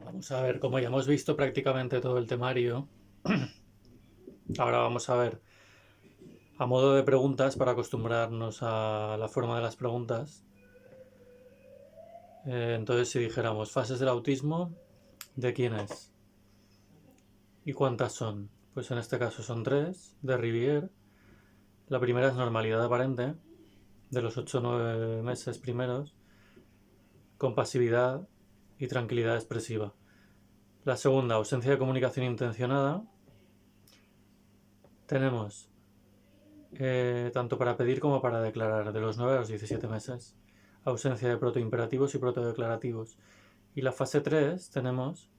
Vamos a ver, como ya hemos visto prácticamente todo el temario, ahora vamos a ver, a modo de preguntas, para acostumbrarnos a la forma de las preguntas. Entonces, si dijéramos fases del autismo, ¿de quién es? ¿Y cuántas son? Pues en este caso son tres, de Rivière. La primera es normalidad aparente, de los 8 o 9 meses primeros, con pasividad y tranquilidad expresiva. La segunda, ausencia de comunicación intencionada. Tenemos tanto para pedir como para declarar, de los 9 a los 17 meses. Ausencia de protoimperativos y protodeclarativos. Y la fase 3 tenemos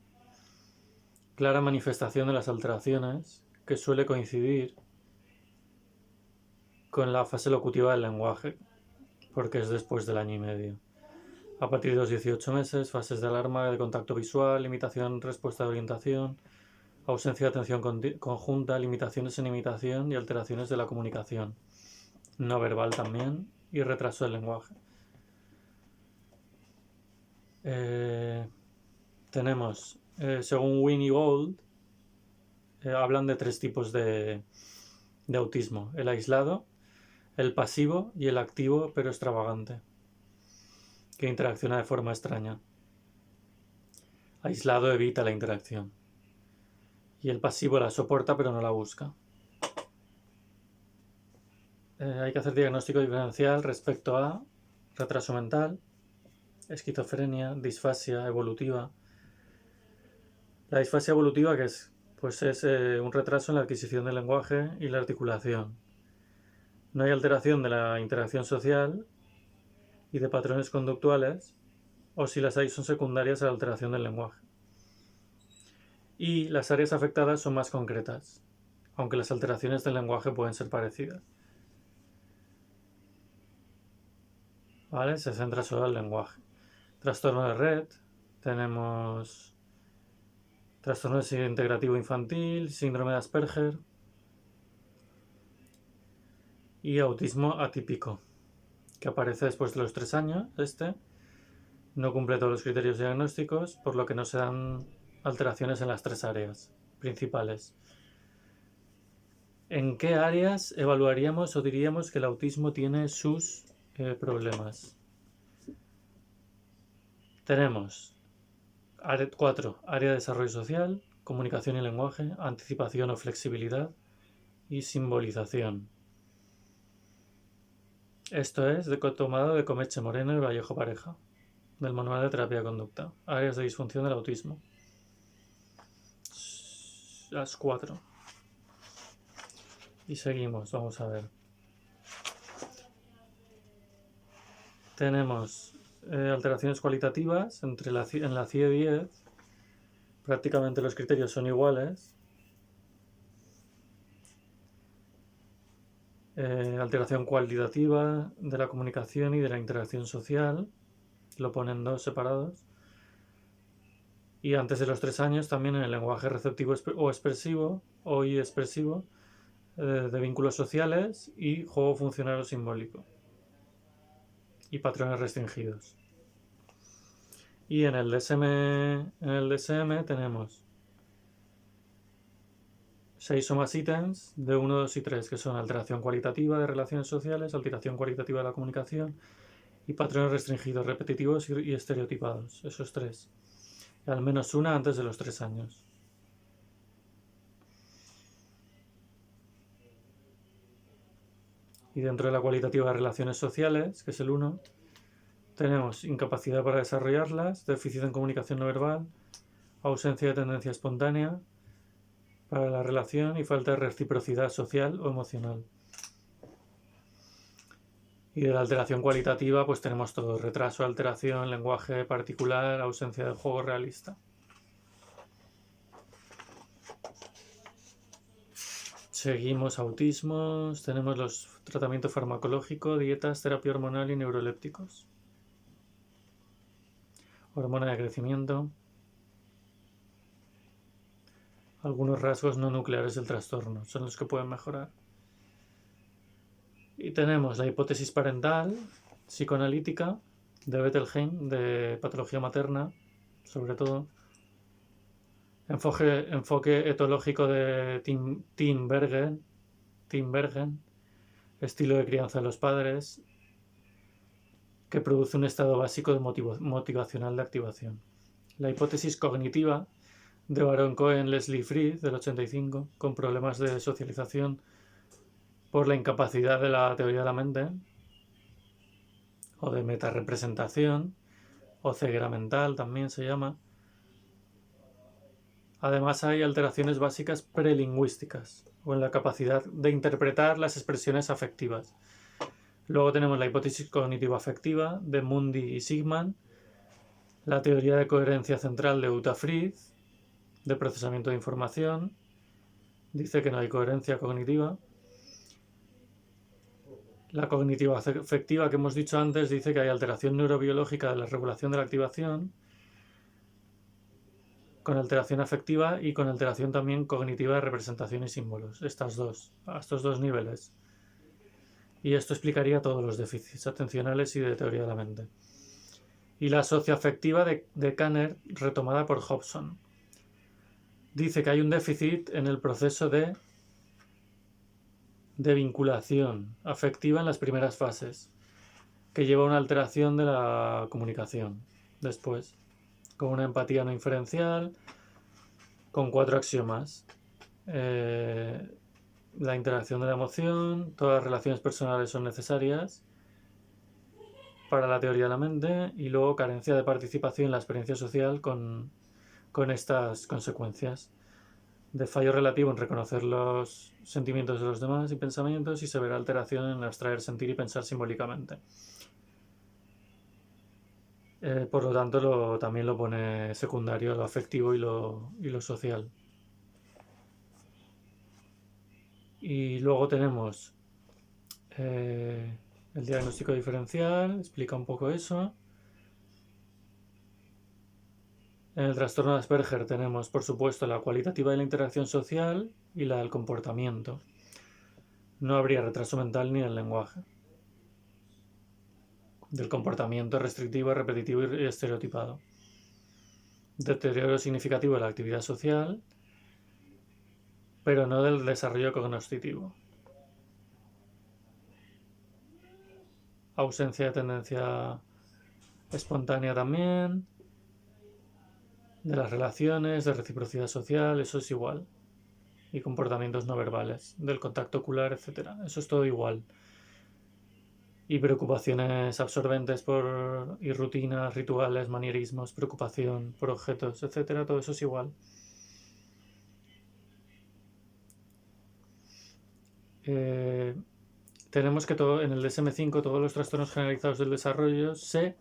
clara manifestación de las alteraciones, que suele coincidir con la fase locutiva del lenguaje, porque es después del año y medio. A partir de los 18 meses, fases de alarma, de contacto visual, limitación, respuesta de orientación, ausencia de atención conjunta, limitaciones en imitación y alteraciones de la comunicación. No verbal también y retraso del lenguaje. Tenemos, según Winnie Gold, hablan de tres tipos de autismo: el aislado, el pasivo y el activo pero extravagante, que interacciona de forma extraña. Aislado evita la interacción y el pasivo la soporta pero no la busca. Hay que hacer diagnóstico diferencial respecto a retraso mental, esquizofrenia, disfasia evolutiva. La disfasia evolutiva, que es? Pues es un retraso en la adquisición del lenguaje y la articulación. No hay alteración de la interacción social y de patrones conductuales, o si las hay son secundarias a la alteración del lenguaje. Y las áreas afectadas son más concretas, aunque las alteraciones del lenguaje pueden ser parecidas. ¿Vale? Se centra solo en el lenguaje. Trastorno de red, tenemos trastorno integrativo infantil, síndrome de Asperger y autismo atípico, que aparece después de los 3 años. No cumple todos los criterios diagnósticos, por lo que no se dan alteraciones en las tres áreas principales. ¿En qué áreas evaluaríamos o diríamos que el autismo tiene sus problemas? Tenemos 4. Área de desarrollo social, comunicación y lenguaje, anticipación o flexibilidad y simbolización. Esto es tomado de Comeche Moreno y Vallejo Pareja, del Manual de Terapia de Conducta. Áreas de disfunción del autismo. Las 4. Y seguimos, vamos a ver. Tenemos alteraciones cualitativas en la CIE-10. Prácticamente los criterios son iguales. Alteración cualitativa de la comunicación y de la interacción social. Lo ponen dos separados. Y antes de los 3 años también en el lenguaje receptivo o expresivo o expresivo, de vínculos sociales y juego funcional o simbólico. Y patrones restringidos. Y en el DSM tenemos 6 o más ítems de 1, 2 y 3, que son alteración cualitativa de relaciones sociales, alteración cualitativa de la comunicación y patrones restringidos, repetitivos y estereotipados. Esos 3. Y al menos una antes de los 3 años. Y dentro de la cualitativa de relaciones sociales, que es el 1, tenemos incapacidad para desarrollarlas, déficit en comunicación no verbal, ausencia de tendencia espontánea para la relación y falta de reciprocidad social o emocional. Y de la alteración cualitativa pues tenemos todo: retraso, alteración, lenguaje particular, ausencia de juego realista. Seguimos autismos, tenemos los tratamiento farmacológico, dietas, terapia hormonal y neurolépticos. Hormona de crecimiento. Algunos rasgos no nucleares del trastorno son los que pueden mejorar. Y tenemos la hipótesis parental psicoanalítica de Bettelheim, de patología materna, sobre todo, Enfoque etológico de Tinbergen, estilo de crianza de los padres, que produce un estado básico de motivacional de activación. La hipótesis cognitiva de Baron Cohen Leslie Fried, del 85, con problemas de socialización por la incapacidad de la teoría de la mente, o de metarepresentación, o ceguera mental también se llama. Además hay alteraciones básicas prelingüísticas, o en la capacidad de interpretar las expresiones afectivas. Luego tenemos la hipótesis cognitivo-afectiva de Mundy y Sigman, la teoría de coherencia central de Uta Frith, de procesamiento de información, dice que no hay coherencia cognitiva. La cognitiva afectiva que hemos dicho antes dice que hay alteración neurobiológica de la regulación de la activación, con alteración afectiva y con alteración también cognitiva de representación y símbolos, a estos dos niveles. Y esto explicaría todos los déficits atencionales y de teoría de la mente. Y la socioafectiva de Kanner, retomada por Hobson. Dice que hay un déficit en el proceso de vinculación afectiva en las primeras fases, que lleva a una alteración de la comunicación después, con una empatía no inferencial, con 4 axiomas. La interacción de la emoción, todas las relaciones personales son necesarias para la teoría de la mente, y luego carencia de participación en la experiencia social con estas consecuencias de fallo relativo en reconocer los sentimientos de los demás y pensamientos, y severa alteración en abstraer, sentir y pensar simbólicamente. Por lo tanto, también lo pone secundario lo afectivo y lo social. Y luego tenemos el diagnóstico diferencial, explica un poco eso. En el trastorno de Asperger tenemos, por supuesto, la cualitativa de la interacción social y la del comportamiento. No habría retraso mental ni del lenguaje. Del comportamiento restrictivo, repetitivo y estereotipado. Deterioro significativo de la actividad social, pero no del desarrollo cognitivo. Ausencia de tendencia espontánea también. De las relaciones, de reciprocidad social, eso es igual. Y comportamientos no verbales, del contacto ocular, etc. Eso es todo igual. Y preocupaciones absorbentes y rutinas, rituales, manierismos, preocupación por objetos, etc. Todo eso es igual. Tenemos que en el DSM-5 todos los trastornos generalizados del desarrollo se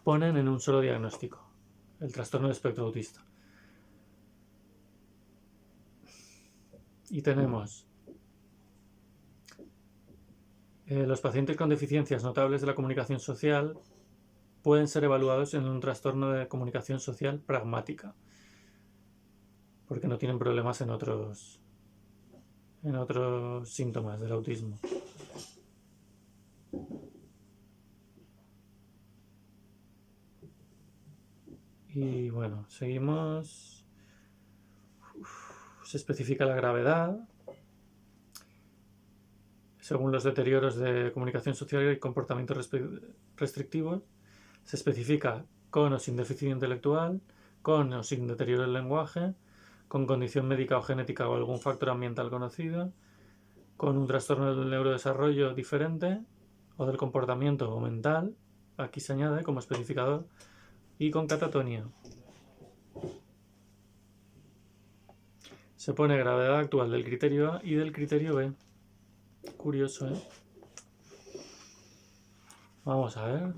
ponen en un solo diagnóstico. El trastorno del espectro autista. Y tenemos los pacientes con deficiencias notables de la comunicación social pueden ser evaluados en un trastorno de comunicación social pragmática, porque no tienen problemas en otros síntomas del autismo. Y bueno, seguimos. Se especifica la gravedad según los deterioros de comunicación social y comportamientos restrictivos. Se especifica con o sin déficit intelectual, con o sin deterioro del lenguaje, con condición médica o genética o algún factor ambiental conocido, con un trastorno del neurodesarrollo diferente o del comportamiento o mental, aquí se añade como especificador, y con catatonia. Se pone gravedad actual del criterio A y del criterio B. Curioso, ¿eh? Vamos a ver.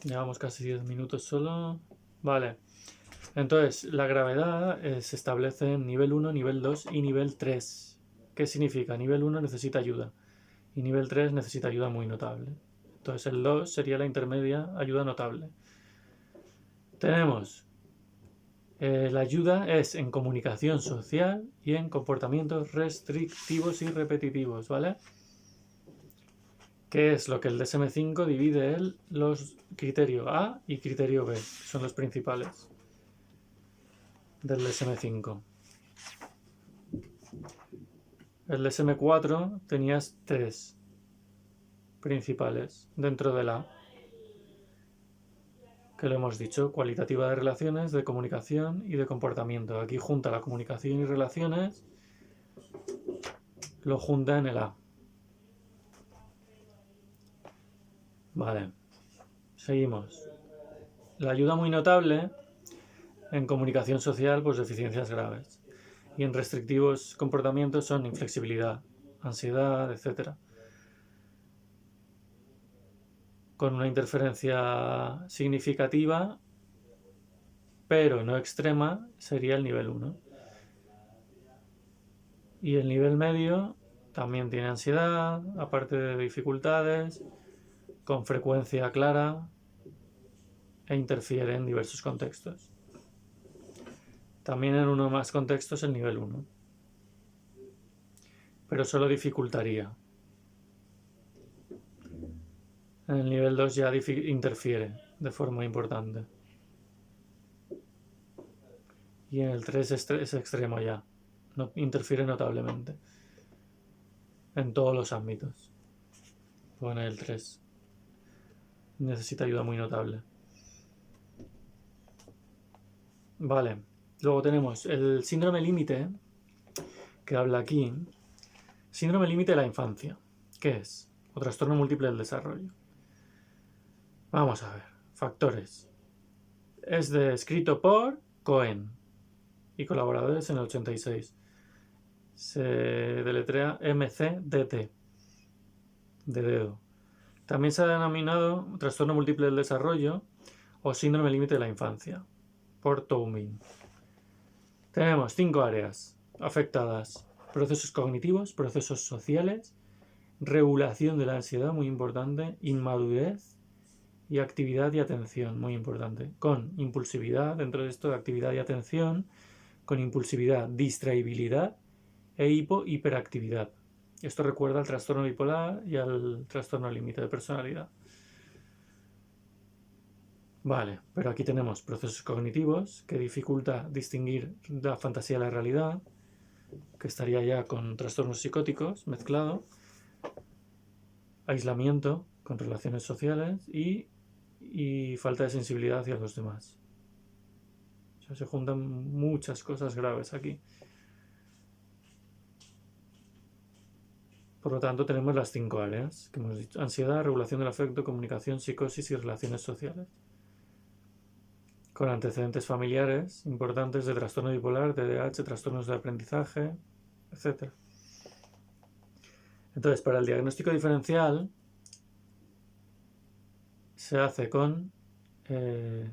Llevamos casi 10 minutos solo. Vale. Entonces, la gravedad se establece en nivel 1, nivel 2 y nivel 3. ¿Qué significa? Nivel 1 necesita ayuda y nivel 3 necesita ayuda muy notable. Entonces, el 2 sería la intermedia, ayuda notable. Tenemos la ayuda es en comunicación social y en comportamientos restrictivos y repetitivos, ¿vale? Que es lo que el DSM-5 divide en los criterio A y criterio B, son los principales. del DSM-5. El DSM-4 tenías 3 principales dentro de la, que lo hemos dicho, cualitativa de relaciones, de comunicación y de comportamiento. Aquí junta la comunicación y relaciones, lo junta en el A. Vale, seguimos. La ayuda muy notable en comunicación social, pues deficiencias graves. Y en restrictivos comportamientos son inflexibilidad, ansiedad, etc. Con una interferencia significativa, pero no extrema, sería el nivel 1. Y el nivel medio también tiene ansiedad, aparte de dificultades, con frecuencia clara, e interfiere en diversos contextos. También en uno más contextos el nivel 1. Pero solo dificultaría. En el nivel 2 ya interfiere de forma importante. Y en el 3 es extremo ya. No, interfiere notablemente. En todos los ámbitos. Pues en el 3 necesita ayuda muy notable. Vale. Luego tenemos el síndrome límite, que habla aquí. Síndrome límite de la infancia. ¿Qué es? O trastorno múltiple del desarrollo. Vamos a ver. Factores. Es escrito por Cohen y colaboradores en el 86. Se deletrea MCDT, de dedo. También se ha denominado trastorno múltiple del desarrollo o síndrome límite de la infancia, por Tobin. Tenemos 5 áreas afectadas: procesos cognitivos, procesos sociales, regulación de la ansiedad, muy importante, inmadurez y actividad y atención, muy importante, con impulsividad, dentro de esto de actividad y atención, con impulsividad, distraibilidad e hiperactividad. Esto recuerda al trastorno bipolar y al trastorno límite de personalidad. Vale, pero aquí tenemos procesos cognitivos que dificulta distinguir la fantasía de la realidad, que estaría ya con trastornos psicóticos mezclado, aislamiento con relaciones sociales y falta de sensibilidad hacia los demás. O sea, se juntan muchas cosas graves aquí. Por lo tanto, tenemos las 5 áreas que hemos dicho: ansiedad, regulación del afecto, comunicación, psicosis y relaciones sociales. Con antecedentes familiares importantes de trastorno bipolar, TDAH, trastornos de aprendizaje, etc. Entonces, para el diagnóstico diferencial se hace con el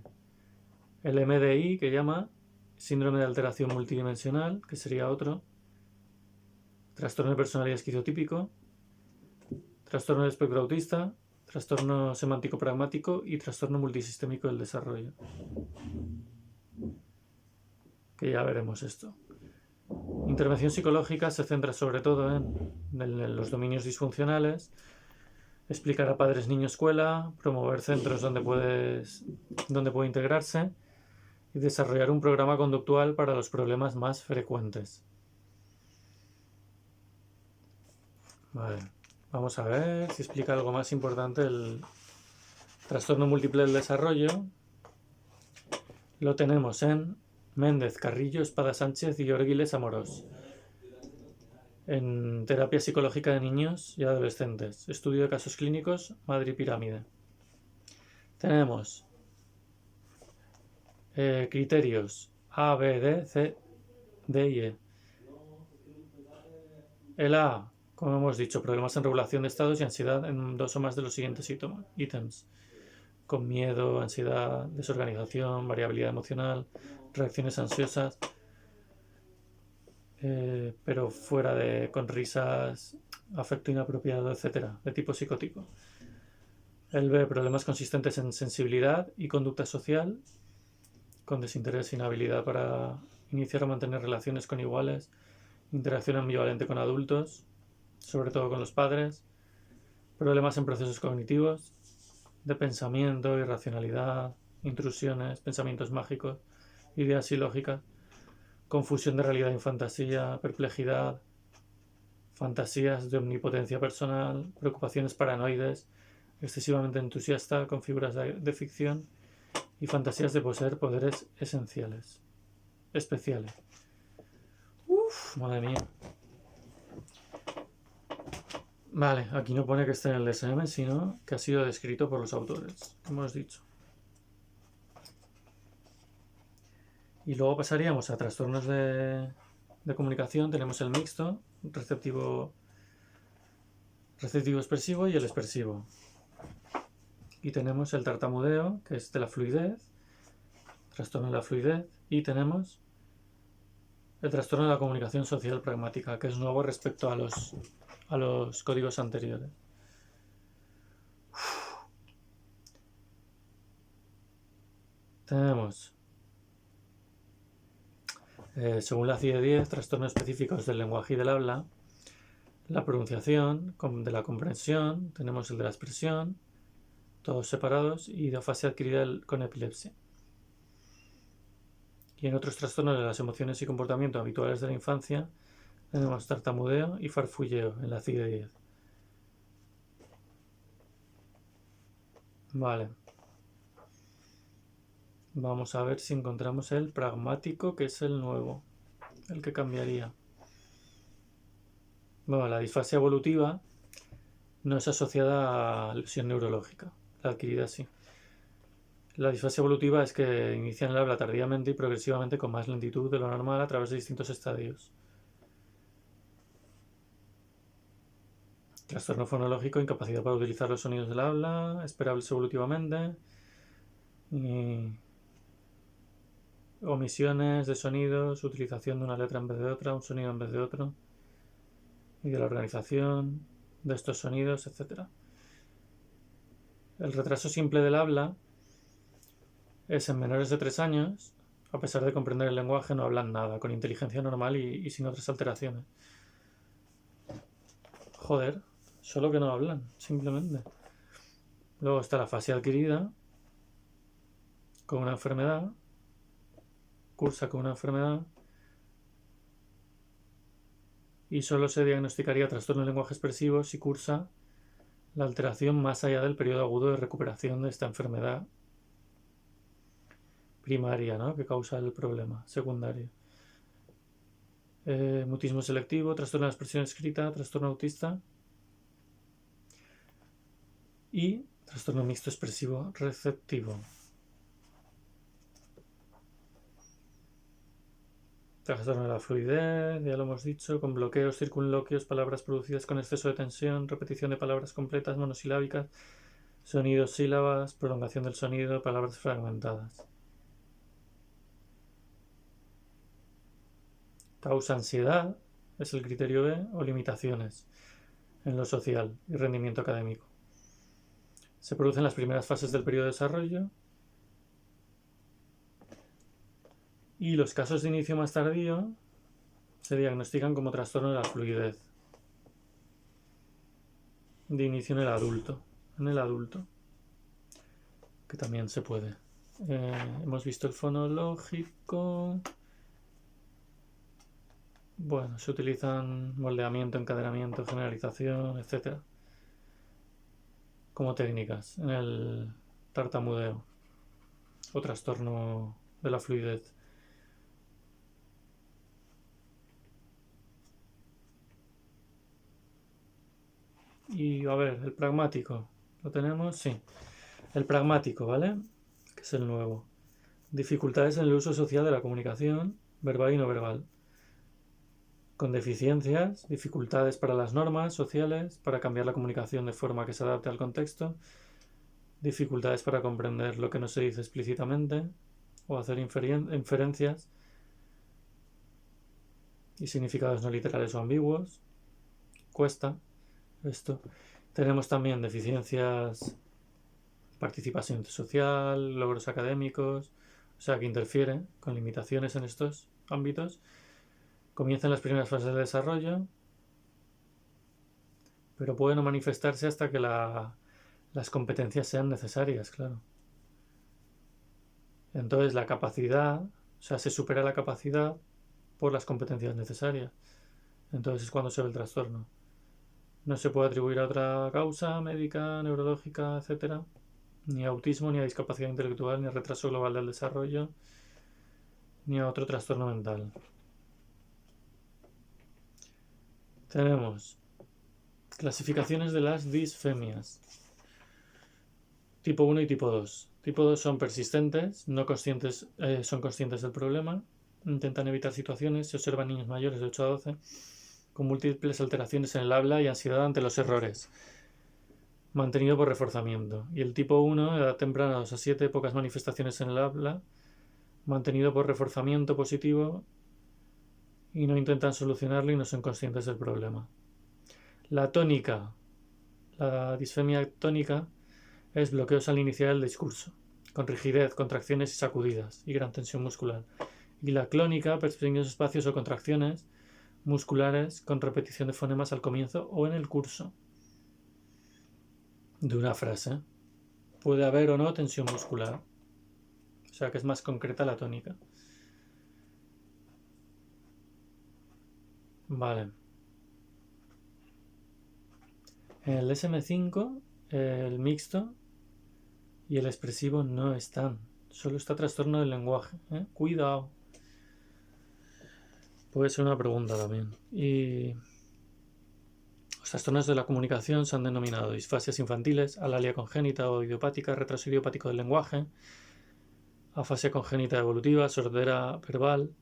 MDI, que llama síndrome de alteración multidimensional, que sería otro, trastorno de personalidad esquizotípico, trastorno del espectro autista, trastorno semántico pragmático y trastorno multisistémico del desarrollo. Que ya veremos esto. Intervención psicológica se centra sobre todo en los dominios disfuncionales, explicar a padres, niños, escuela, promover centros donde puede integrarse y desarrollar un programa conductual para los problemas más frecuentes. Vale, vamos a ver si explica algo más importante el trastorno múltiple del desarrollo. Lo tenemos en Méndez, Carrillo, Espada Sánchez y Orguiles Amorós. En terapia psicológica de niños y adolescentes. Estudio de casos clínicos, Madrid Pirámide. Tenemos criterios A, B, D, C, D y E. El A, como hemos dicho, problemas en regulación de estados y ansiedad en 2 o más de los siguientes ítems. Con miedo, ansiedad, desorganización, variabilidad emocional, reacciones ansiosas, pero con risas, afecto inapropiado, etc., de tipo psicótico. El B, problemas consistentes en sensibilidad y conducta social, con desinterés, inhabilidad para iniciar o mantener relaciones con iguales, interacción ambivalente con adultos, sobre todo con los padres, problemas en procesos cognitivos, de pensamiento, irracionalidad, intrusiones, pensamientos mágicos, ideas ilógicas, confusión de realidad y fantasía, perplejidad, fantasías de omnipotencia personal, preocupaciones paranoides, excesivamente entusiasta con figuras de ficción y fantasías de poseer poderes especiales. Uf, madre mía. Vale, aquí no pone que esté en el DSM, sino que ha sido descrito por los autores, como hemos dicho. Y luego pasaríamos a trastornos de comunicación. Tenemos el mixto, receptivo expresivo y el expresivo. Y tenemos el tartamudeo, que es de la fluidez, trastorno de la fluidez, y tenemos el trastorno de la comunicación social pragmática, que es nuevo respecto a los códigos anteriores. Tenemos, según la CIE-10, trastornos específicos del lenguaje y del habla, la pronunciación, de la comprensión, tenemos el de la expresión, todos separados, y de afasia adquirida con epilepsia. Y en otros trastornos de las emociones y comportamiento habituales de la infancia, tenemos tartamudeo y farfulleo en la CIE-10. Vale. Vamos a ver si encontramos el pragmático, que es el nuevo, el que cambiaría. Bueno, la disfasia evolutiva no es asociada a lesión neurológica, la adquirida sí. La disfasia evolutiva es que inician el habla tardíamente y progresivamente con más lentitud de lo normal a través de distintos estadios. Trastorno fonológico, incapacidad para utilizar los sonidos del habla, esperables evolutivamente. Y omisiones de sonidos, utilización de una letra en vez de otra, un sonido en vez de otro, y de la organización de estos sonidos, etc. El retraso simple del habla es en menores de 3 años, a pesar de comprender el lenguaje, no hablan nada, con inteligencia normal y sin otras alteraciones. Joder, solo que no hablan, simplemente. Luego está la fase adquirida, con una enfermedad, cursa con una enfermedad, y solo se diagnosticaría trastorno de lenguaje expresivo si cursa la alteración más allá del periodo agudo de recuperación de esta enfermedad primaria, ¿no?, que causa el problema secundario. Mutismo selectivo, trastorno de la expresión escrita, trastorno autista y trastorno mixto expresivo receptivo. Trastorno de la fluidez, ya lo hemos dicho, con bloqueos, circunloquios, palabras producidas con exceso de tensión, repetición de palabras completas, monosilábicas, sonidos, sílabas, prolongación del sonido, palabras fragmentadas. Causa ansiedad, es el criterio B, o limitaciones en lo social y rendimiento académico. Se produce en las primeras fases del periodo de desarrollo y los casos de inicio más tardío se diagnostican como trastorno de la fluidez. De inicio en el adulto, que también se puede. Hemos visto el fonológico. Bueno, se utilizan moldeamiento, encadenamiento, generalización, etc. como técnicas en el tartamudeo o trastorno de la fluidez. Y a ver, el pragmático, ¿lo tenemos? Sí. El pragmático, ¿vale? Que es el nuevo. Dificultades en el uso social de la comunicación, verbal y no verbal. Con deficiencias, dificultades para las normas sociales, para cambiar la comunicación de forma que se adapte al contexto, dificultades para comprender lo que no se dice explícitamente o hacer inferencias y significados no literales o ambiguos. Cuesta esto. Tenemos también deficiencias, participación social, logros académicos, o sea que interfiere con limitaciones en estos ámbitos. Comienzan las primeras fases de desarrollo, pero puede no manifestarse hasta que las competencias sean necesarias, claro. Entonces la capacidad, o sea, se supera la capacidad por las competencias necesarias. Entonces es cuando se ve el trastorno. No se puede atribuir a otra causa médica, neurológica, etcétera, ni a autismo, ni a discapacidad intelectual, ni a retraso global del desarrollo, ni a otro trastorno mental. Tenemos clasificaciones de las disfemias. Tipo 1 y tipo 2. Tipo 2 son persistentes, no conscientes, son conscientes del problema, intentan evitar situaciones, se observan niños mayores de 8 a 12 con múltiples alteraciones en el habla y ansiedad ante los errores, mantenido por reforzamiento. Y el tipo 1, edad temprana 2 a 7, pocas manifestaciones en el habla, mantenido por reforzamiento positivo y no intentan solucionarlo y no son conscientes del problema. La tónica, la disfemia tónica, es bloqueos al iniciar el discurso, con rigidez, contracciones y sacudidas, y gran tensión muscular. Y la clónica, pequeños espacios o contracciones musculares con repetición de fonemas al comienzo o en el curso de una frase. Puede haber o no tensión muscular. O sea que es más concreta la tónica. Vale. En el DSM-5, el mixto y el expresivo no están. Solo está trastorno del lenguaje. Cuidado. Puede ser una pregunta también. Y los trastornos de la comunicación se han denominado disfasias infantiles, alalia congénita o idiopática, retraso idiopático del lenguaje, afasia congénita evolutiva, sordera verbal,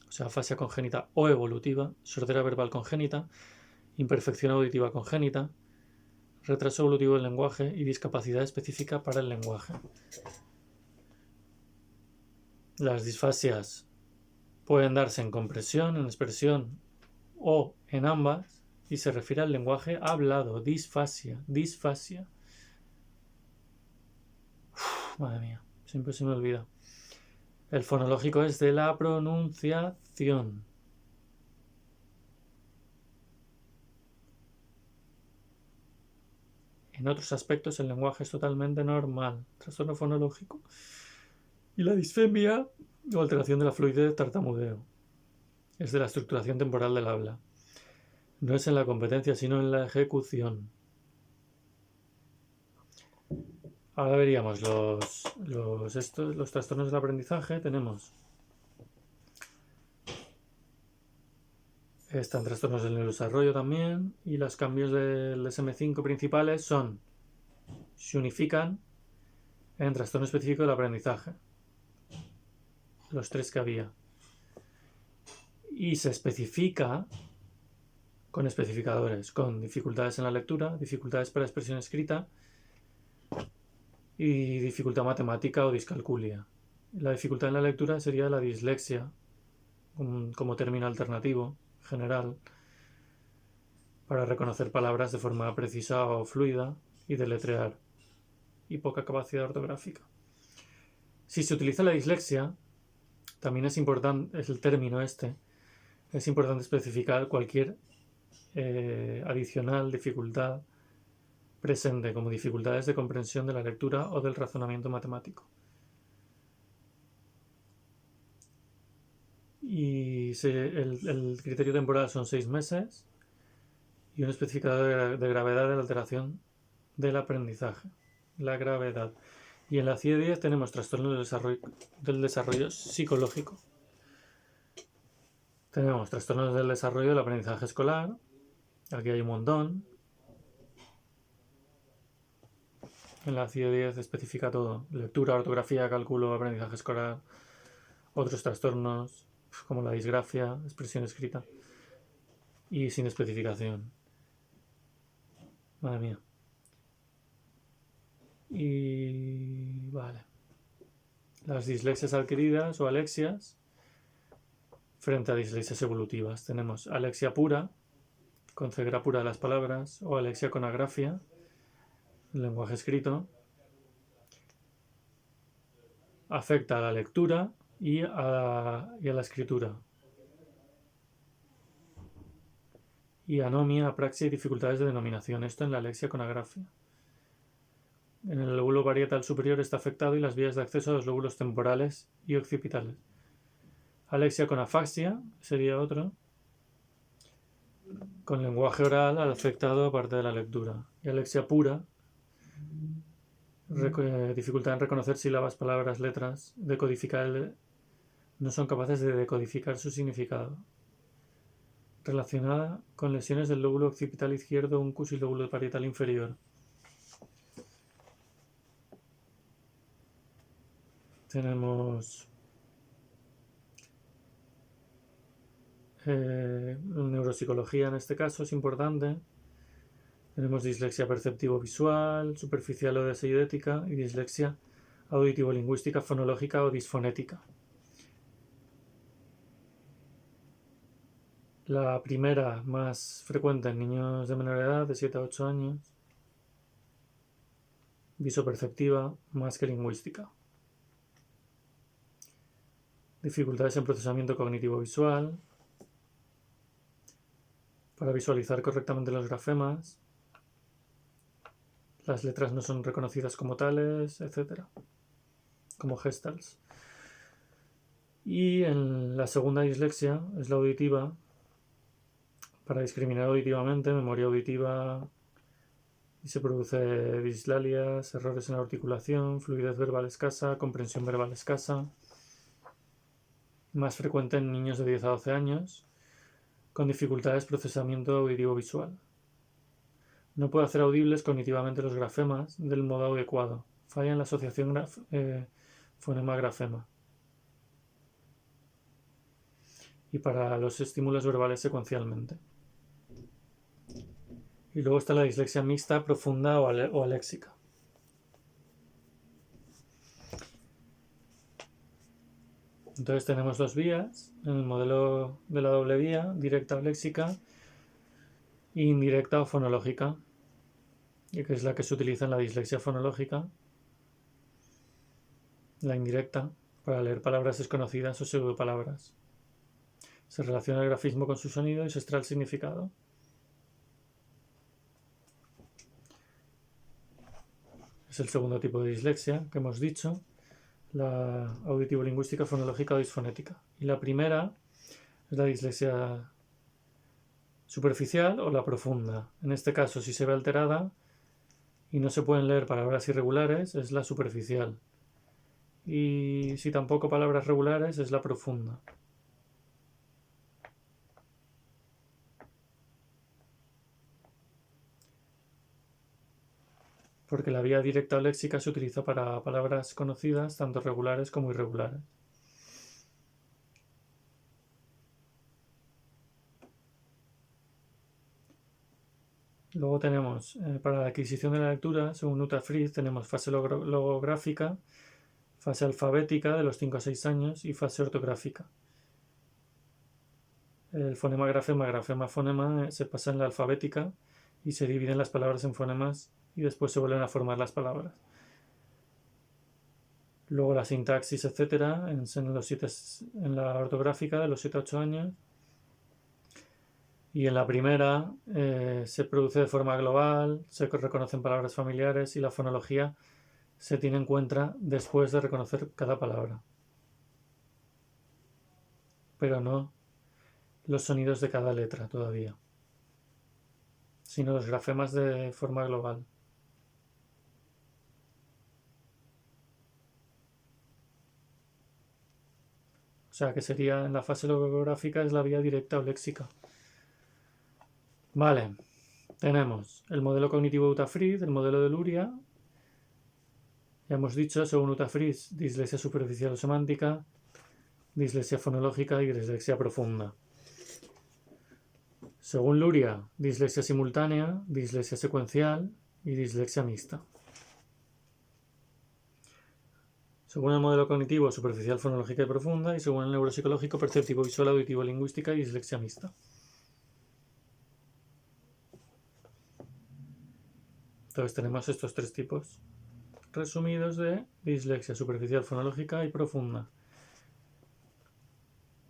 o sea, afasia congénita o evolutiva, sordera verbal congénita, imperfección auditiva congénita, retraso evolutivo del lenguaje y discapacidad específica para el lenguaje. Las disfasias pueden darse en compresión, en expresión o en ambas y se refiere al lenguaje hablado, disfasia. Madre mía, siempre se me olvida. El fonológico es de la pronunciación. En otros aspectos el lenguaje es totalmente normal, trastorno fonológico. Y la disfemia o alteración de la fluidez, tartamudeo. Es de la estructuración temporal del habla. No es en la competencia, sino en la ejecución. Ahora veríamos los trastornos del aprendizaje. Tenemos están trastornos del neurodesarrollo también. Y los cambios del DSM-5 principales se unifican en trastorno específico del aprendizaje. Los 3 que había. Y se especifica con especificadores, con dificultades en la lectura, dificultades para expresión escrita y dificultad matemática o discalculia. La dificultad en la lectura sería la dislexia, como término alternativo general, para reconocer palabras de forma precisa o fluida y deletrear, y poca capacidad ortográfica. Si se utiliza la dislexia, también es importante, es el término este, es importante especificar cualquier adicional dificultad presente, como dificultades de comprensión de la lectura o del razonamiento matemático. Y el criterio temporal son 6 meses y un especificador de gravedad de la alteración del aprendizaje, la gravedad. Y en la CIE-10 tenemos trastornos del desarrollo psicológico. Tenemos trastornos del desarrollo del aprendizaje escolar. Aquí hay un montón. En la CIE-10 especifica todo. Lectura, ortografía, cálculo, aprendizaje escolar. Otros trastornos como la disgrafia, expresión escrita. Y sin especificación. Madre mía. Y vale. Las dislexias adquiridas o alexias frente a dislexias evolutivas. Tenemos alexia pura, con ceguera pura de las palabras, o alexia con agrafia, el lenguaje escrito. Afecta a la lectura y a la escritura. Y anomia, apraxia y dificultades de denominación. Esto en la alexia con agrafia. En el lóbulo parietal superior está afectado y las vías de acceso a los lóbulos temporales y occipitales. Alexia con afasia sería otro. Con lenguaje oral al afectado aparte de la lectura. Y alexia pura, dificultad en reconocer sílabas, palabras, letras, no son capaces de decodificar su significado. Relacionada con lesiones del lóbulo occipital izquierdo, uncus y lóbulo parietal inferior. Tenemos neuropsicología en este caso, es importante. Tenemos dislexia perceptivo-visual, superficial o deseidética y dislexia auditivo-lingüística, fonológica o disfonética. La primera más frecuente en niños de menor edad, de 7 a 8 años, visoperceptiva más que lingüística. Dificultades en procesamiento cognitivo-visual, para visualizar correctamente los grafemas, las letras no son reconocidas como tales, etc., como gestals. Y en la segunda dislexia es la auditiva, para discriminar auditivamente, memoria auditiva, y se produce dislalias, errores en la articulación, fluidez verbal escasa, comprensión verbal escasa, más frecuente en niños de 10 a 12 años, con dificultades de procesamiento auditivo-visual. No puede hacer audibles cognitivamente los grafemas del modo adecuado. Falla en la asociación fonema-grafema. Y para los estímulos verbales secuencialmente. Y luego está la dislexia mixta, profunda o aléxica. Entonces tenemos dos vías en el modelo de la doble vía, directa o léxica e indirecta o fonológica, y que es la que se utiliza en la dislexia fonológica, la indirecta, para leer palabras desconocidas o pseudopalabras. Se relaciona el grafismo con su sonido y se extrae el significado. Es el segundo tipo de dislexia que hemos dicho, la auditivo-lingüística, fonológica o disfonética. Y la primera es la dislexia superficial o la profunda. En este caso, si se ve alterada y no se pueden leer palabras irregulares, es la superficial. Y si tampoco palabras regulares, es la profunda. Porque la vía directa o léxica se utiliza para palabras conocidas, tanto regulares como irregulares. Luego tenemos, para la adquisición de la lectura, según Uta Frith, tenemos fase logográfica, fase alfabética de los 5 a 6 años y fase ortográfica. El fonema, grafema, grafema, fonema se pasa en la alfabética y se dividen las palabras en fonemas y después se vuelven a formar las palabras. Luego la sintaxis, etc., en la ortográfica de los 7 a 8 años. Y en la primera se produce de forma global, se reconocen palabras familiares y la fonología se tiene en cuenta después de reconocer cada palabra. Pero no los sonidos de cada letra todavía, sino los grafemas de forma global. O sea que sería en la fase logográfica es la vía directa o léxica. Vale, tenemos el modelo cognitivo de Uta Frith, el modelo de Luria. Ya hemos dicho, según Uta Frith, dislexia superficial o semántica, dislexia fonológica y dislexia profunda. Según Luria, dislexia simultánea, dislexia secuencial y dislexia mixta. Según el modelo cognitivo, superficial, fonológica y profunda, y según el neuropsicológico, perceptivo, visual, auditivo, lingüística y dislexia mixta. Entonces tenemos estos tres tipos resumidos de dislexia superficial, fonológica y profunda.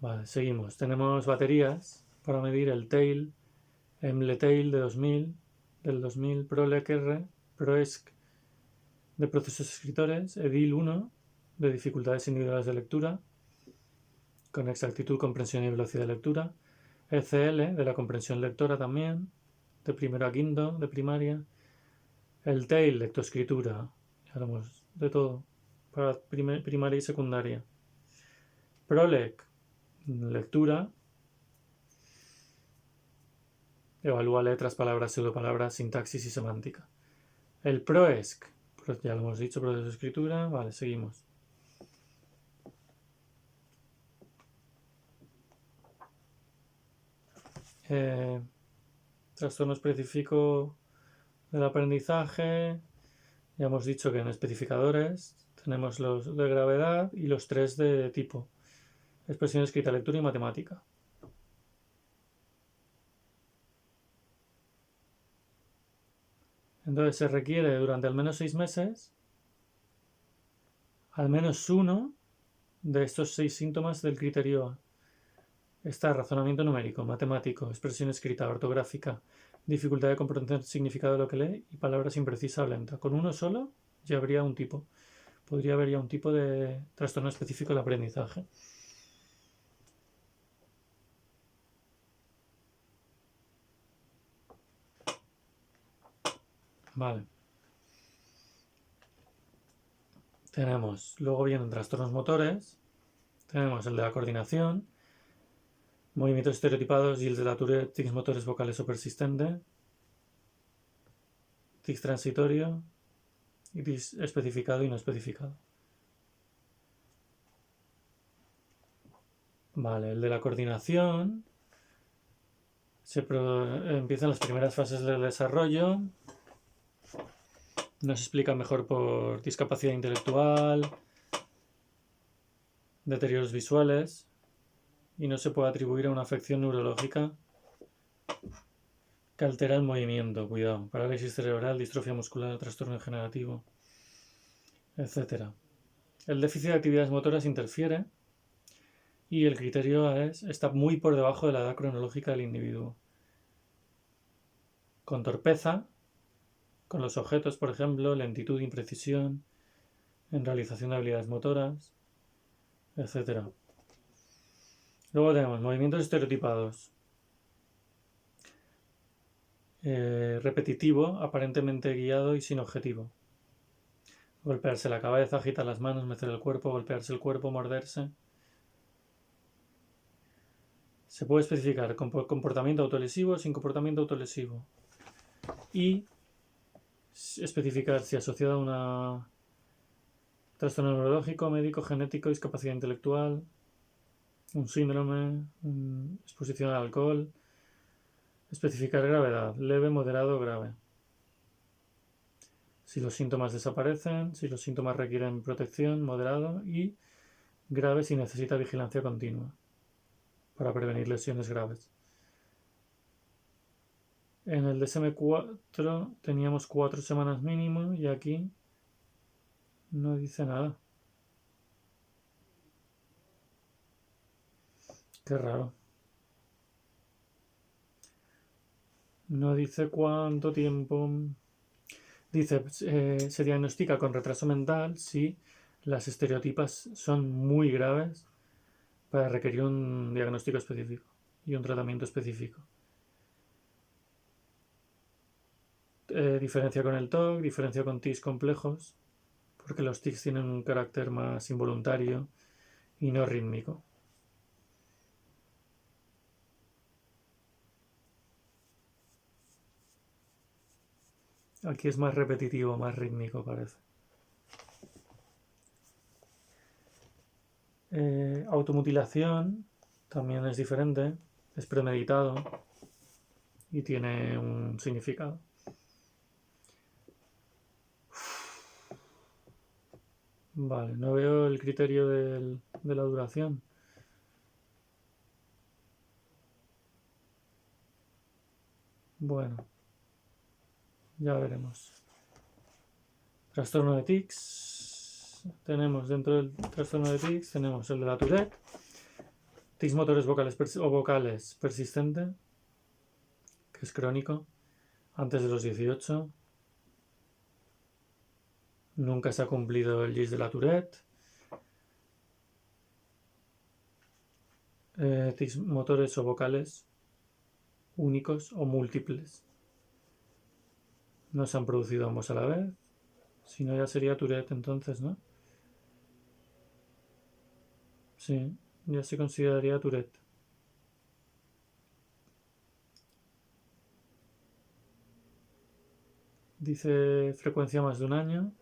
Vale, seguimos. Tenemos baterías para medir el TAIL, EMLE-TAIL del 2000, PROLEC-R, PROESC de procesos escritores, EDIL-1 de dificultades individuales de lectura, con exactitud, comprensión y velocidad de lectura. ECL, de la comprensión lectora también, de primero a quinto, de primaria. El TEIL, lectoescritura, ya lo hemos de todo, para primaria y secundaria. PROLEC, lectura. Evalúa letras, palabras, pseudopalabras, sintaxis y semántica. El PROESC, ya lo hemos dicho, proceso de escritura. Vale, seguimos. Trastorno específico del aprendizaje. Ya hemos dicho que en especificadores tenemos los de gravedad y los 3 de tipo: expresión escrita, lectura y matemática. Entonces se requiere durante al menos 6 meses al menos uno de estos 6 síntomas del criterio A. Está razonamiento numérico, matemático, expresión escrita, ortográfica, dificultad de comprender el significado de lo que lee y palabras imprecisa o lenta. Con uno solo ya habría un tipo. Podría haber ya un tipo de trastorno específico del aprendizaje. Vale. Luego vienen trastornos motores. Tenemos el de la coordinación, movimientos estereotipados y el de la Tourette, tics motores vocales o persistente, tics transitorio y tics especificado y no especificado. Vale, el de la coordinación empiezan las primeras fases del desarrollo. Nos explica mejor por discapacidad intelectual, deterioros visuales, y no se puede atribuir a una afección neurológica que altera el movimiento. Cuidado, parálisis cerebral, distrofia muscular, trastorno degenerativo, etc. El déficit de actividades motoras interfiere y el criterio está muy por debajo de la edad cronológica del individuo. Con torpeza, con los objetos, por ejemplo, lentitud, imprecisión en realización de habilidades motoras, etc. Luego tenemos movimientos estereotipados. Repetitivo, aparentemente guiado y sin objetivo. Golpearse la cabeza, agitar las manos, mecer el cuerpo, golpearse el cuerpo, morderse. Se puede especificar con comportamiento autolesivo o sin comportamiento autolesivo. Y especificar si asociado a un trastorno neurológico, médico, genético, discapacidad intelectual, un síndrome, exposición al alcohol. Especificar gravedad, leve, moderado o grave. Si los síntomas desaparecen, si los síntomas requieren protección, moderado, y grave si necesita vigilancia continua para prevenir lesiones graves. En el DSM-4 teníamos 4 semanas mínimo y aquí no dice nada. Qué raro. No dice cuánto tiempo. Dice, se diagnostica con retraso mental si las estereotipas son muy graves para requerir un diagnóstico específico y un tratamiento específico. Diferencia con el TOC, diferencia con tics complejos, porque los tics tienen un carácter más involuntario y no rítmico. Aquí es más repetitivo, más rítmico parece. Automutilación también es diferente, es premeditado y tiene un significado. Vale, no veo el criterio de la duración. Bueno, ya veremos. Trastorno de tics. Tenemos dentro del trastorno de tics, tenemos el de la Tourette, tics motores vocales persistente, que es crónico, antes de los 18. Nunca se ha cumplido el GIS de la Tourette. tics motores o vocales únicos o múltiples. No se han producido ambos a la vez. Si no, ya sería Tourette entonces, ¿no? Sí, ya se consideraría Tourette. Dice frecuencia más de un año.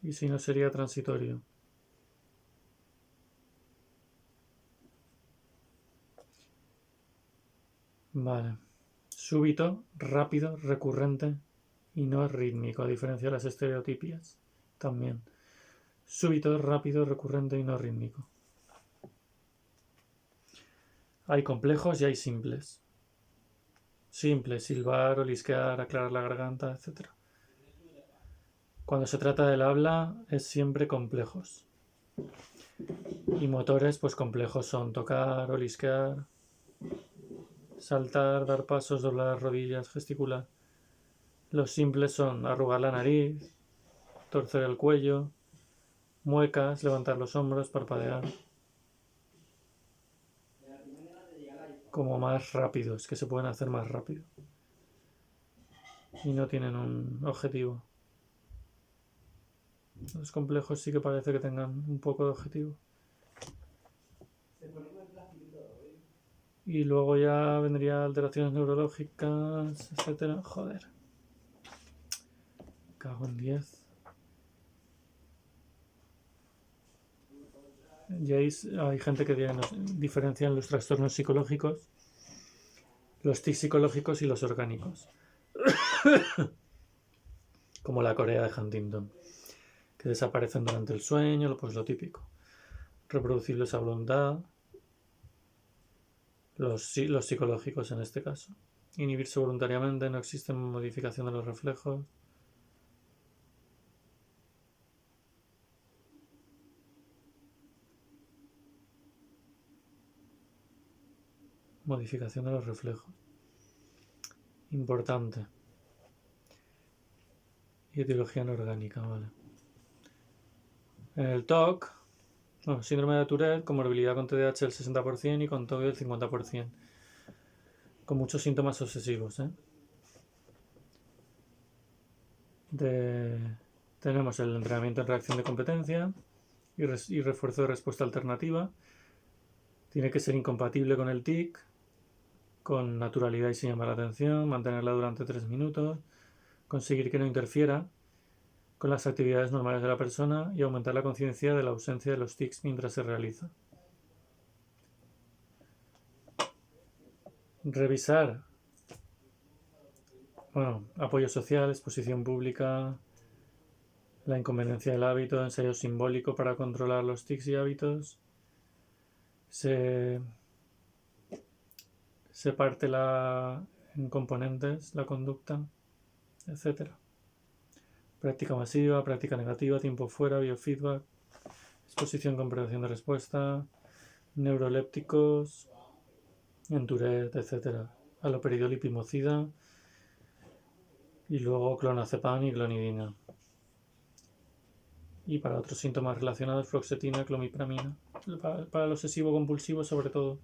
Y si no, sería transitorio. Vale. Súbito, rápido, recurrente y no rítmico, a diferencia de las estereotipias. También. Súbito, rápido, recurrente y no rítmico. Hay complejos y hay simples. Simples, silbar, olisquear, aclarar la garganta, etc. Cuando se trata del habla es siempre complejos. Y motores, pues complejos son tocar, olisquear, saltar, dar pasos, doblar las rodillas, gesticular. Los simples son arrugar la nariz, torcer el cuello, muecas, levantar los hombros, parpadear. Como más rápidos, que se pueden hacer más rápido. Y no tienen un objetivo. Los complejos sí que parece que tengan un poco de objetivo. Y luego ya vendría alteraciones neurológicas, etcétera. Joder. Cago en 10. Ya hay gente que diferencian los trastornos psicológicos, los tics psicológicos y los orgánicos. Como la Corea de Huntington, que desaparecen durante el sueño, pues lo típico. Reproducibles a voluntad, los psicológicos en este caso. Inhibirse voluntariamente, no existe modificación de los reflejos. Modificación de los reflejos. Importante. Y etiología no orgánica, vale. En el TOC, síndrome de Tourette, comorbilidad con TDAH del 60% y con TOC del 50%. Con muchos síntomas obsesivos, Tenemos el entrenamiento en reacción de competencia y refuerzo de respuesta alternativa. Tiene que ser incompatible con el TIC, con naturalidad y sin llamar la atención, mantenerla durante 3 minutos, conseguir que no interfiera con las actividades normales de la persona y aumentar la conciencia de la ausencia de los tics mientras se realiza. Revisar, apoyo social, exposición pública, la inconveniencia del hábito, ensayo simbólico para controlar los tics y hábitos. Se parte en componentes la conducta, etc. Práctica masiva, práctica negativa, tiempo fuera, biofeedback, exposición con prevención de respuesta, neurolépticos, en Tourette, etc. Haloperidol y pimocida, y luego clonazepam y clonidina. Y para otros síntomas relacionados, fluoxetina, clomipramina. Para el obsesivo compulsivo sobre todo.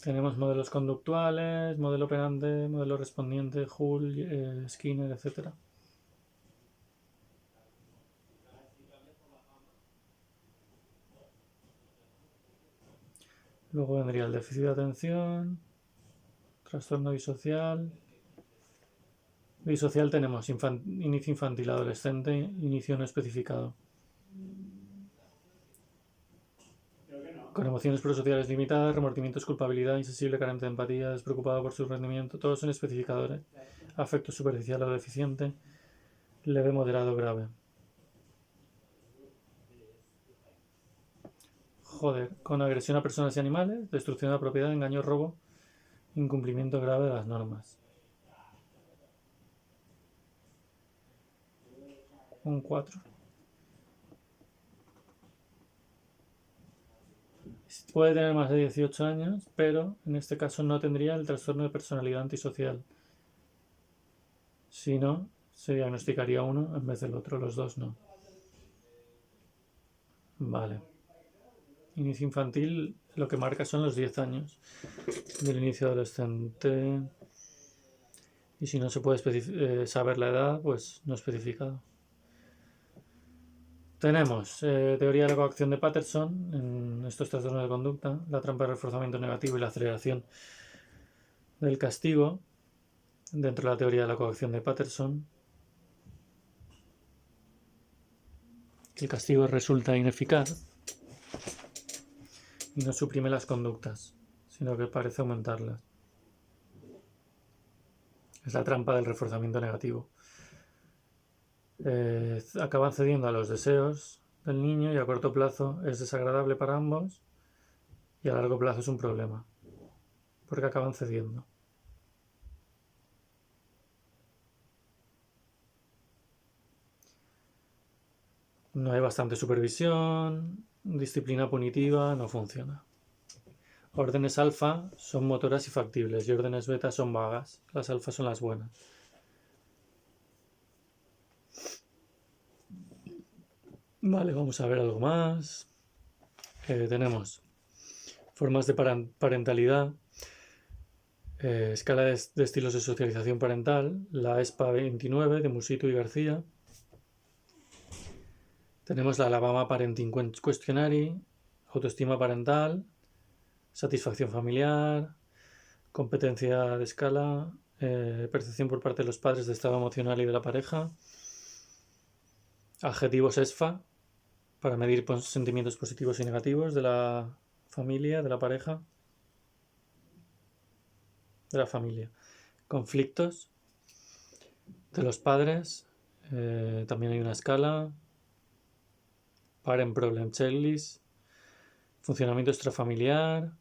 Tenemos modelos conductuales, modelo operante, modelo respondiente, Hull, Skinner, etc. Luego vendría el déficit de atención, trastorno disocial. Disocial tenemos inicio infantil, adolescente, inicio no especificado. Con emociones prosociales limitadas, remordimientos, culpabilidad, insensible, carente de empatía, despreocupado por su rendimiento, todos son especificadores. Afecto superficial o deficiente, leve, moderado, grave. Joder, con agresión a personas y animales, destrucción de la propiedad, engaño, robo, incumplimiento grave de las normas. Un 4. Puede tener más de 18 años, pero en este caso no tendría el trastorno de personalidad antisocial. Si no, se diagnosticaría uno en vez del otro, los dos no. Vale. Inicio infantil lo que marca son los 10 años del inicio adolescente. Y si no se puede saber la edad, pues no especificado. Tenemos teoría de la coacción de Patterson en estos trastornos de conducta, la trampa de reforzamiento negativo y la aceleración del castigo dentro de la teoría de la coacción de Patterson. El castigo resulta ineficaz y no suprime las conductas, sino que parece aumentarlas. Es la trampa del reforzamiento negativo. Acaban cediendo a los deseos del niño y a corto plazo es desagradable para ambos y a largo plazo es un problema, porque acaban cediendo. No hay bastante supervisión, disciplina punitiva no funciona. Órdenes alfa son motoras y factibles y órdenes beta son vagas. Las alfa son las buenas. Vale, vamos a ver algo más. Tenemos formas de parentalidad, escala de estilos de socialización parental, la ESPA 29 de Musito y García. Tenemos la Alabama Parenting Questionary, autoestima parental, satisfacción familiar, competencia de escala, percepción por parte de los padres de estado emocional y de la pareja, adjetivos ESFA para medir sentimientos positivos y negativos de la familia, de la pareja, de la familia, conflictos de los padres, también hay una escala, Parent Problem Checklist, funcionamiento extrafamiliar,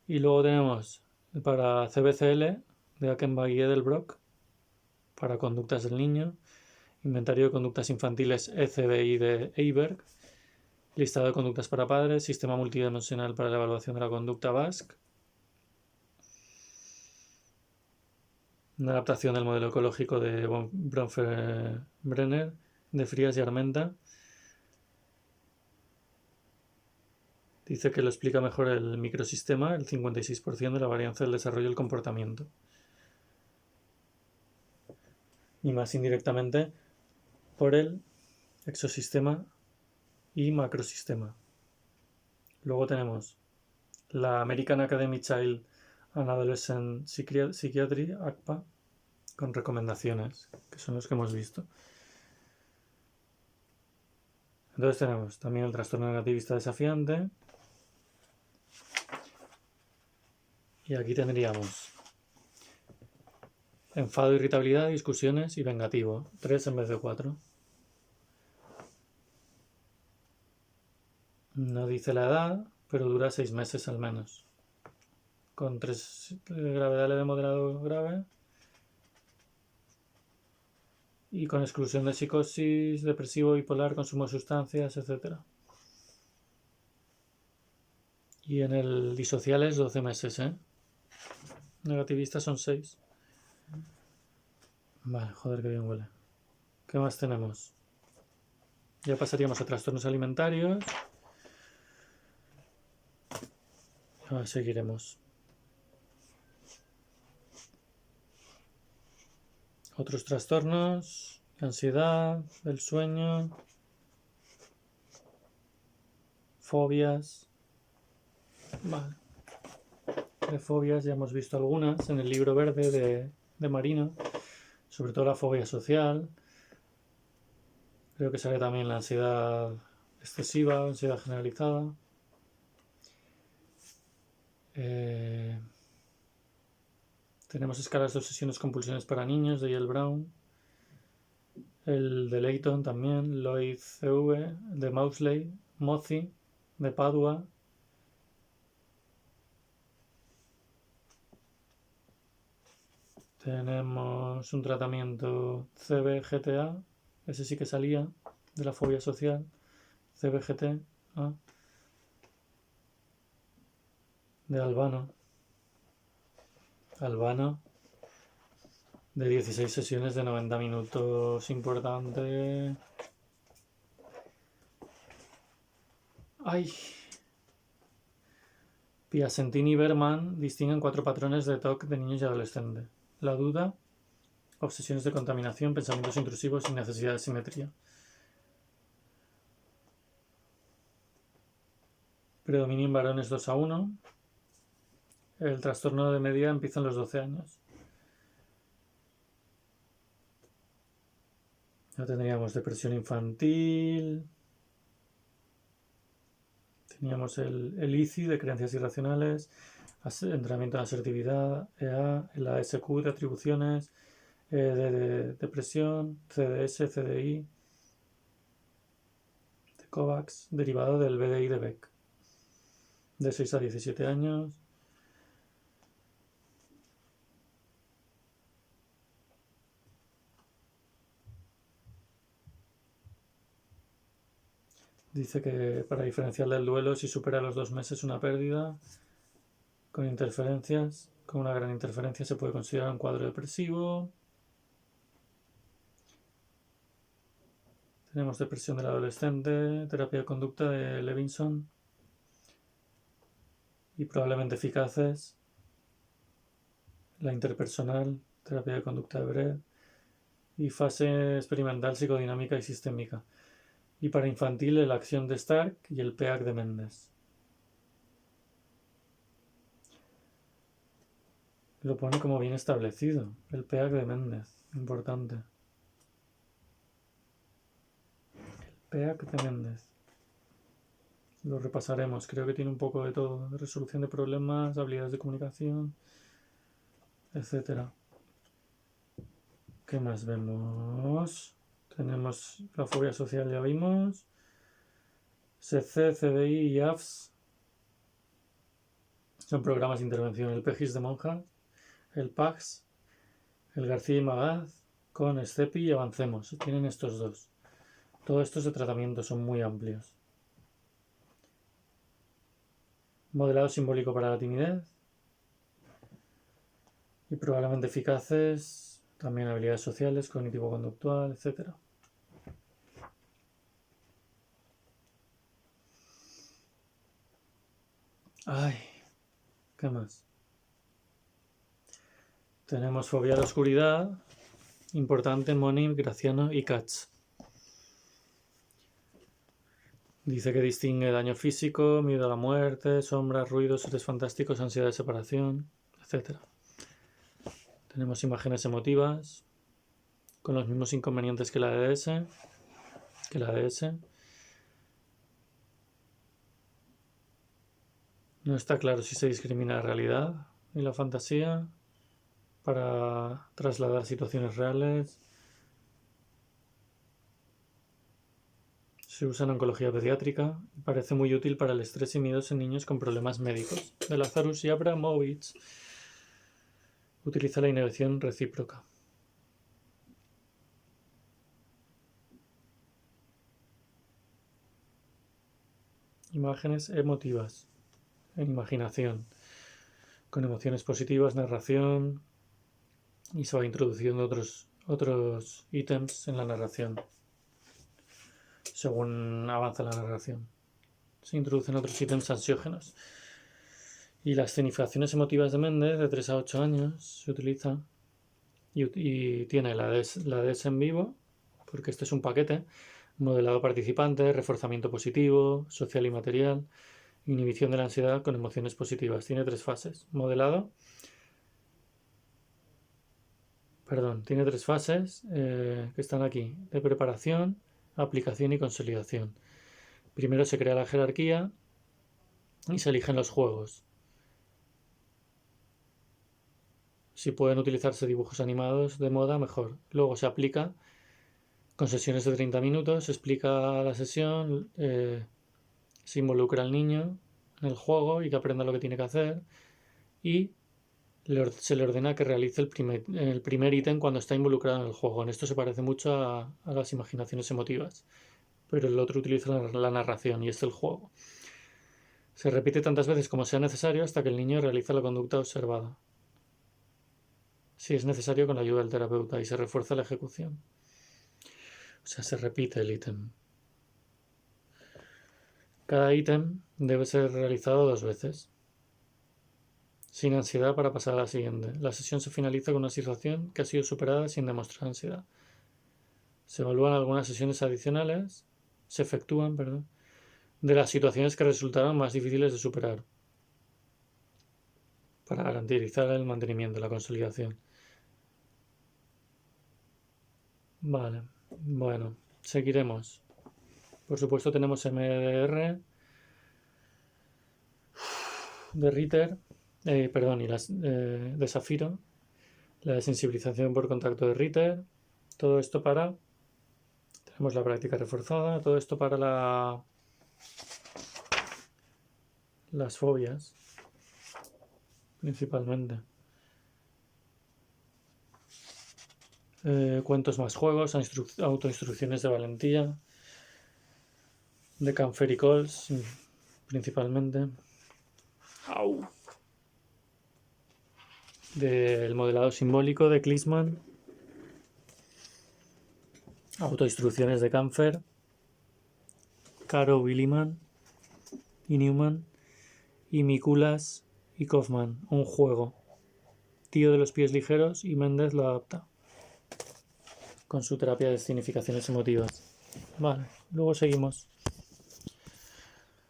y luego tenemos para CBCL de Ackenbach y Edelbrock para conductas del niño, inventario de conductas infantiles ECBI de Eiberg, listado de conductas para padres, sistema multidimensional para la evaluación de la conducta BASC, una adaptación del modelo ecológico de Bronfenbrenner, de Frías y Armenta. Dice que lo explica mejor el microsistema, el 56% de la varianza del desarrollo del comportamiento. Y más indirectamente por el exosistema y macrosistema. Luego tenemos la American Academy Child and Adolescent Psychiatry, ACPA, con recomendaciones, que son los que hemos visto. Entonces tenemos también el trastorno negativista desafiante. Y aquí tendríamos enfado, irritabilidad, discusiones y vengativo. 3 en vez de 4. No dice la edad, pero dura 6 meses al menos. Con 3 de gravedad leve, moderado, grave. Y con exclusión de psicosis, depresivo, bipolar, consumo de sustancias, etc. Y en el disocial es 12 meses, Negativista son 6. Vale, joder, que bien huele. ¿Qué más tenemos? Ya pasaríamos a trastornos alimentarios. Ahora seguiremos. Otros trastornos, ansiedad, el sueño, fobias. Vale. De fobias ya hemos visto algunas en el libro verde de Marina, sobre todo la fobia social. Creo que sale también la ansiedad excesiva, ansiedad generalizada. Tenemos escalas de obsesiones compulsiones para niños de Yale Brown. El de Layton también, Lloyd CV, de Maudsley, Mozzi, de Padua. Tenemos un tratamiento CBGTA, ese sí que salía, de la fobia social, CBGT. de Albano. Albano, de 16 sesiones de 90 minutos, importante. ¡Ay! Piacentini y Berman distinguen 4 patrones de TOC de niños y adolescentes. La duda, obsesiones de contaminación, pensamientos intrusivos y necesidad de simetría. Predominio en varones 2-1. El trastorno de medida empieza en los 12 años. Ya tendríamos depresión infantil. Teníamos el ICI de creencias irracionales, entrenamiento de asertividad, EA, el ASQ de atribuciones, de depresión, CDS, CDI, de COVAX, derivado del BDI de Beck, de 6 a 17 años. Dice que para diferenciar del duelo, si supera los 2 meses una pérdida, con interferencias, con una gran interferencia se puede considerar un cuadro depresivo. Tenemos depresión del adolescente, terapia de conducta de Levinson y probablemente eficaces, la interpersonal, terapia de conducta de Brett y fase experimental psicodinámica y sistémica. Y para infantil, la acción de Stark y el PEAC de Mendes. Lo pone como bien establecido, el PEAC de Mendes, importante. El PEAC de Mendes. Lo repasaremos, creo que tiene un poco de todo, de resolución de problemas, habilidades de comunicación, etcétera. ¿Qué más vemos? Tenemos la fobia social, ya vimos. SEC, CDI y AFS son programas de intervención. El PEGIS de monjas, el PAGS, el García y Magaz, con SCEPI y Avancemos. Tienen estos dos. Todos estos de tratamiento son muy amplios. Modelado simbólico para la timidez. Y probablemente eficaces. También habilidades sociales, cognitivo-conductual, etc. Ay, ¿qué más? Tenemos fobia a la oscuridad, importante en Monil, Graciano y Katz. Dice que distingue daño físico, miedo a la muerte, sombras, ruidos, seres fantásticos, ansiedad de separación, etc. Tenemos imágenes emotivas, con los mismos inconvenientes que la ADS. No está claro si se discrimina la realidad y la fantasía para trasladar situaciones reales. Se usa en oncología pediátrica y parece muy útil para el estrés y miedos en niños con problemas médicos. De Lazarus y Abramovich utiliza la inhibición recíproca. Imágenes emotivas en imaginación, con emociones positivas, narración, y se va introduciendo otros ítems en la narración según avanza la narración. Se introducen otros ítems ansiógenos. Y las escenificaciones emotivas de Mendes, de 3 a 8 años, se utiliza y tiene la DS en vivo, porque este es un paquete, modelado participante, reforzamiento positivo, social y material, inhibición de la ansiedad con emociones positivas. Tiene 3 fases. Tiene 3 fases que están aquí, de preparación, aplicación y consolidación. Primero se crea la jerarquía y se eligen los juegos. Si pueden utilizarse dibujos animados de moda, mejor. Luego se aplica con sesiones de 30 minutos, se explica la sesión, se involucra al niño en el juego y que aprenda lo que tiene que hacer y se le ordena que realice el primer ítem cuando está involucrado en el juego. En esto se parece mucho a las imaginaciones emotivas, pero el otro utiliza la narración y este el juego. Se repite tantas veces como sea necesario hasta que el niño realiza la conducta observada. Si es necesario, con la ayuda del terapeuta, y se refuerza la ejecución. O sea, se repite el ítem. Cada ítem debe ser realizado 2 veces. Sin ansiedad para pasar a la siguiente. La sesión se finaliza con una situación que ha sido superada sin demostrar ansiedad. Se evalúan algunas sesiones adicionales, se efectúan, de las situaciones que resultaron más difíciles de superar, para garantizar el mantenimiento, la consolidación. Vale, bueno, seguiremos. Por supuesto tenemos MDR de Ritter, y las de Zafiro, la de sensibilización por contacto de Ritter, todo esto para, tenemos la práctica reforzada, todo esto para las fobias, principalmente. Cuentos más juegos, autoinstrucciones de valentía, de Camfer y Coles, principalmente. Au. Del modelado simbólico de Klisman, autoinstrucciones de Camfer, Caro Williman y Newman, y Mikulas y Kaufman, un juego. Tío de los pies ligeros, y Méndez lo adapta con su terapia de significaciones emotivas. Vale, luego seguimos.